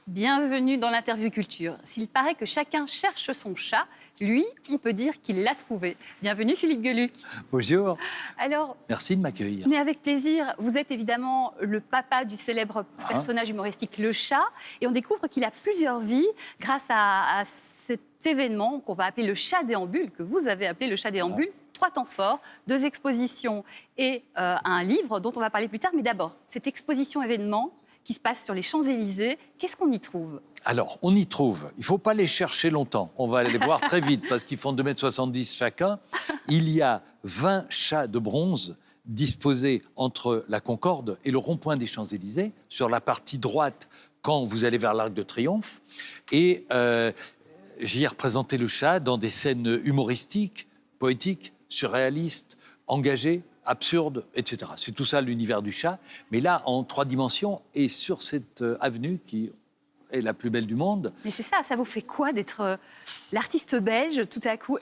Bienvenue dans l'interview culture. S'il paraît que chacun cherche son chat, lui, on peut dire qu'il l'a trouvé. Bienvenue Philippe Geluck. Bonjour. Alors, merci de m'accueillir. Mais avec plaisir. Vous êtes évidemment le papa du célèbre personnage humoristique Le Chat. Et on découvre qu'il a plusieurs vies grâce à cet événement qu'on va appeler le Chat déambule, que vous avez appelé le Chat déambule. 3 temps forts, 2 expositions et un livre dont on va parler plus tard. Mais d'abord, cette exposition événement qui se passe sur les Champs-Élysées, qu'est-ce qu'on y trouve ? Alors, on y trouve. Il ne faut pas les chercher longtemps. On va les voir très vite parce qu'ils font 2,70 m chacun. Il y a 20 chats de bronze disposés entre la Concorde et le rond-point des Champs-Élysées, sur la partie droite quand vous allez vers l'Arc de Triomphe. Et j'y ai représenté le chat dans des scènes humoristiques, poétiques, surréalistes, engagées, absurde, etc. C'est tout ça l'univers du chat, mais là en 3 dimensions et sur cette avenue qui est la plus belle du monde. Mais c'est ça, ça vous fait quoi d'être l'artiste belge tout à coup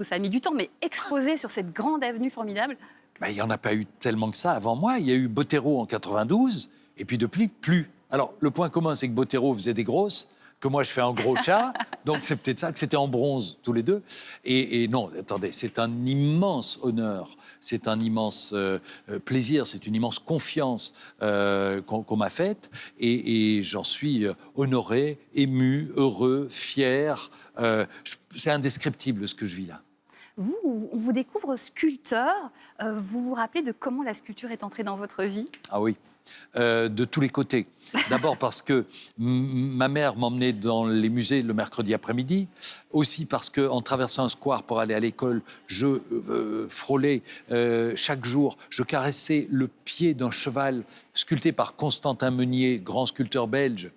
ça a mis du temps, mais exposé sur cette grande avenue formidable? Il n'y en a pas eu tellement que ça avant moi. Il y a eu Bottero en 92 et puis depuis plus. Alors le point commun c'est que Bottero faisait des grosses, que moi je fais un gros chat, donc c'est peut-être ça, que c'était en bronze tous les deux. Et non, attendez, c'est un immense honneur, c'est un immense plaisir, c'est une immense confiance qu'on m'a faite, et j'en suis honoré, ému, heureux, fier. C'est indescriptible ce que je vis là. On vous découvre sculpteur. Vous vous rappelez de comment la sculpture est entrée dans votre vie ? Ah oui. De tous les côtés. D'abord parce que ma mère m'emmenait dans les musées le mercredi après-midi. Aussi parce qu'en traversant un square pour aller à l'école, je frôlais chaque jour, je caressais le pied d'un cheval sculpté par Constantin Meunier, grand sculpteur belge,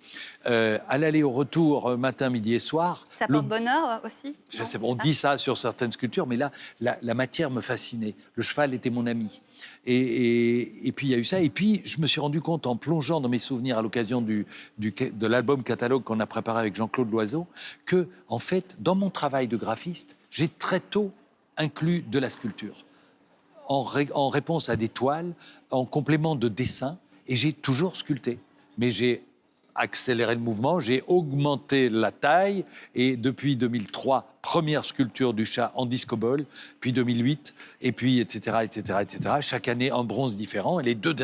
à l'aller au retour, matin, midi et soir. Ça porte bonheur aussi ? Je sais, on dit ça sur certaines sculptures, mais là, la matière me fascinait. Le cheval était mon ami. Et puis, il y a eu ça. Et puis, je me suis rendu compte, en plongeant dans mes souvenirs à l'occasion de l'album catalogue qu'on a préparé avec Jean-Claude Loiseau, que, en fait, dans mon travail de graphiste, j'ai très tôt inclus de la sculpture. En réponse à des toiles, en complément de dessin, et j'ai toujours sculpté. Mais j'ai accéléré le mouvement, j'ai augmenté la taille, et depuis 2003, première sculpture du chat en disco-ball, puis 2008, et puis etc., etc., etc. Chaque année, un bronze différent. Et les 3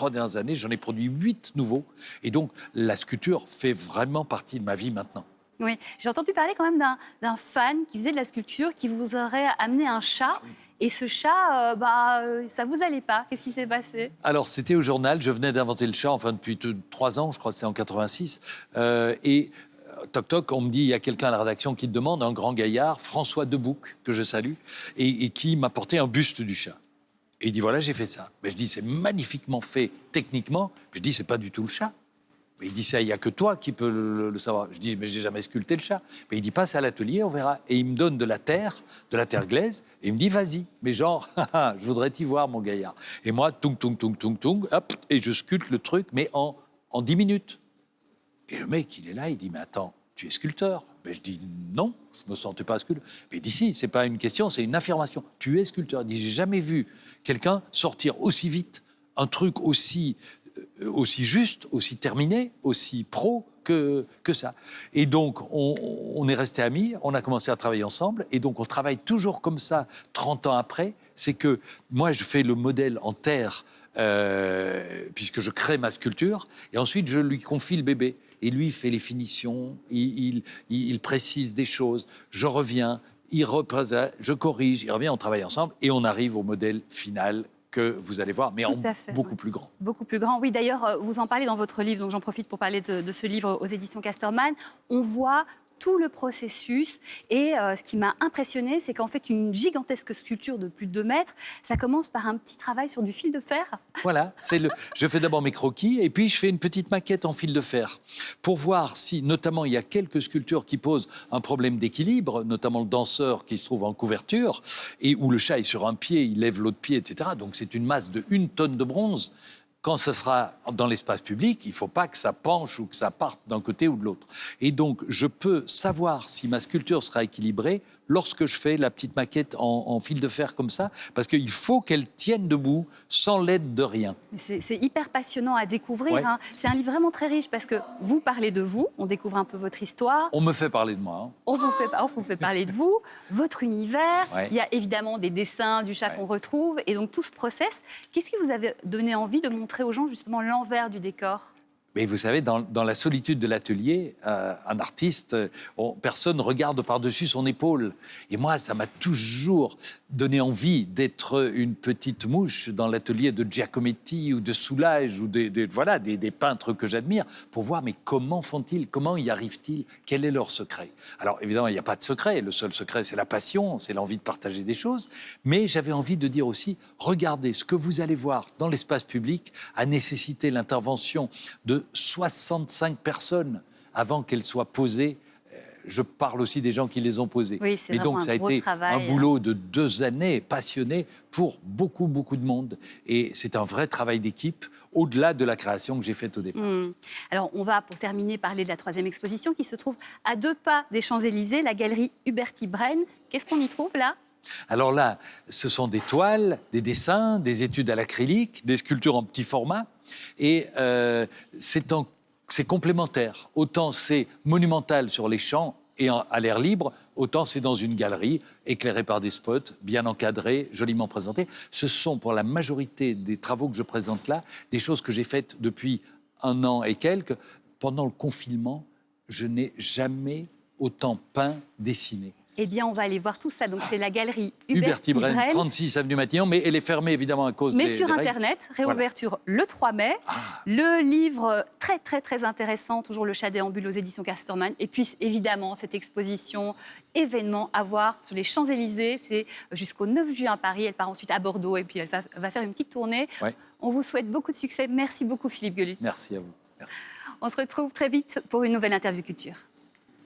dernières années, j'en ai produit 8 nouveaux. Et donc, la sculpture fait vraiment partie de ma vie maintenant. Oui, j'ai entendu parler quand même d'un fan qui faisait de la sculpture, qui vous aurait amené un chat. Ah oui. Et ce chat, ça vous allait pas. Qu'est-ce qui s'est passé ? Alors, c'était au journal. Je venais d'inventer le chat, enfin, depuis 3 ans, je crois que c'était en 86. Toc toc, on me dit, il y a quelqu'un à la rédaction qui te demande, un grand gaillard, François Debouc, que je salue, et qui m'a porté un buste du chat. Et il dit, voilà, j'ai fait ça. Mais je dis, c'est magnifiquement fait techniquement. Je dis, c'est pas du tout le chat. Mais il dit, ça, il n'y a que toi qui peux le savoir. Je dis, mais j'ai jamais sculpté le chat. Mais il dit, passe à l'atelier, on verra. Et il me donne de la terre glaise, et il me dit, vas-y. Mais genre, je voudrais t'y voir, mon gaillard. Et moi, tung, hop, et je sculpte le truc, mais en 10 minutes. Et le mec, il est là, il dit, mais attends, tu es sculpteur ? Mais je dis, non, je ne me sentais pas sculpteur. Mais il dit, si, c'est pas une question, c'est une affirmation. Tu es sculpteur. Il dit, j'ai jamais vu quelqu'un sortir aussi vite un truc aussi juste, aussi terminé, aussi pro que ça. Et donc, on est restés amis, on a commencé à travailler ensemble, et donc on travaille toujours comme ça 30 ans après. C'est que moi, je fais le modèle en terre, puisque je crée ma sculpture, et ensuite, je lui confie le bébé. Et lui, il fait les finitions, il précise des choses, je reviens, il représente, je corrige, il revient, on travaille ensemble, et on arrive au modèle final que vous allez voir, mais beaucoup plus grand. Beaucoup plus grand, oui. D'ailleurs, vous en parlez dans votre livre, donc j'en profite pour parler de ce livre aux éditions Casterman. On voit tout le processus. Et ce qui m'a impressionnée, c'est qu'en fait, une gigantesque sculpture de plus de 2 mètres, ça commence par un petit travail sur du fil de fer. Voilà, je fais d'abord mes croquis et puis je fais une petite maquette en fil de fer pour voir si, notamment, il y a quelques sculptures qui posent un problème d'équilibre, notamment le danseur qui se trouve en couverture et où le chat est sur un pied, il lève l'autre pied, etc. Donc c'est une masse de 1 tonne de bronze. Quand ça sera dans l'espace public, il ne faut pas que ça penche ou que ça parte d'un côté ou de l'autre. Et donc, je peux savoir si ma sculpture sera équilibrée lorsque je fais la petite maquette en fil de fer comme ça, parce qu'il faut qu'elle tienne debout sans l'aide de rien. C'est hyper passionnant à découvrir. Ouais. Hein. C'est un livre vraiment très riche parce que vous parlez de vous, on découvre un peu votre histoire. On me fait parler de moi. Hein. On vous fait parler de vous, votre univers. Ouais. Il y a évidemment des dessins du chat qu'on retrouve. Et donc tout ce process, qu'est-ce qui vous avait donné envie de montrer aux gens justement l'envers du décor ? Mais vous savez, dans la solitude de l'atelier, un artiste, personne ne regarde par-dessus son épaule. Et moi, ça m'a toujours donné envie d'être une petite mouche dans l'atelier de Giacometti ou de Soulages ou des peintres que j'admire pour voir, mais comment font-ils? Comment y arrivent-ils? Quel est leur secret? Alors, évidemment, il n'y a pas de secret. Le seul secret, c'est la passion, c'est l'envie de partager des choses. Mais j'avais envie de dire aussi, regardez, ce que vous allez voir dans l'espace public a nécessité l'intervention de 65 personnes avant qu'elles soient posées. Je parle aussi des gens qui les ont posées. Oui, c'est mais donc, ça a été travail, un boulot de 2 années passionné pour beaucoup, beaucoup de monde. Et c'est un vrai travail d'équipe, au-delà de la création que j'ai faite au départ. Alors, on va, pour terminer, parler de la 3e exposition qui se trouve à 2 pas des Champs-Élysées, la galerie Huberti-Braine. Qu'est-ce qu'on y trouve là ? Alors là, ce sont des toiles, des dessins, des études à l'acrylique, des sculptures en petit format. Et c'est complémentaire. Autant c'est monumental sur les champs et à l'air libre, autant c'est dans une galerie, éclairée par des spots, bien encadrés, joliment présentés. Ce sont, pour la majorité des travaux que je présente là, des choses que j'ai faites depuis 1 an et quelques. Pendant le confinement, je n'ai jamais autant peint, dessiné. Eh bien, on va aller voir tout ça. Donc, c'est la galerie Huberti-Braine, Huberti-Braine. 36 avenue Matignon, mais elle est fermée évidemment à cause mais des sur règles. Internet, réouverture le 3 mai. Le livre très, très, très intéressant, toujours Le Chat déambule aux éditions Casterman. Et puis, évidemment, cette exposition, événement à voir sur les Champs-Élysées. C'est jusqu'au 9 juin à Paris. Elle part ensuite à Bordeaux et puis elle va faire une petite tournée. Ouais. On vous souhaite beaucoup de succès. Merci beaucoup, Philippe Geluth. Merci à vous. Merci. On se retrouve très vite pour une nouvelle interview culture.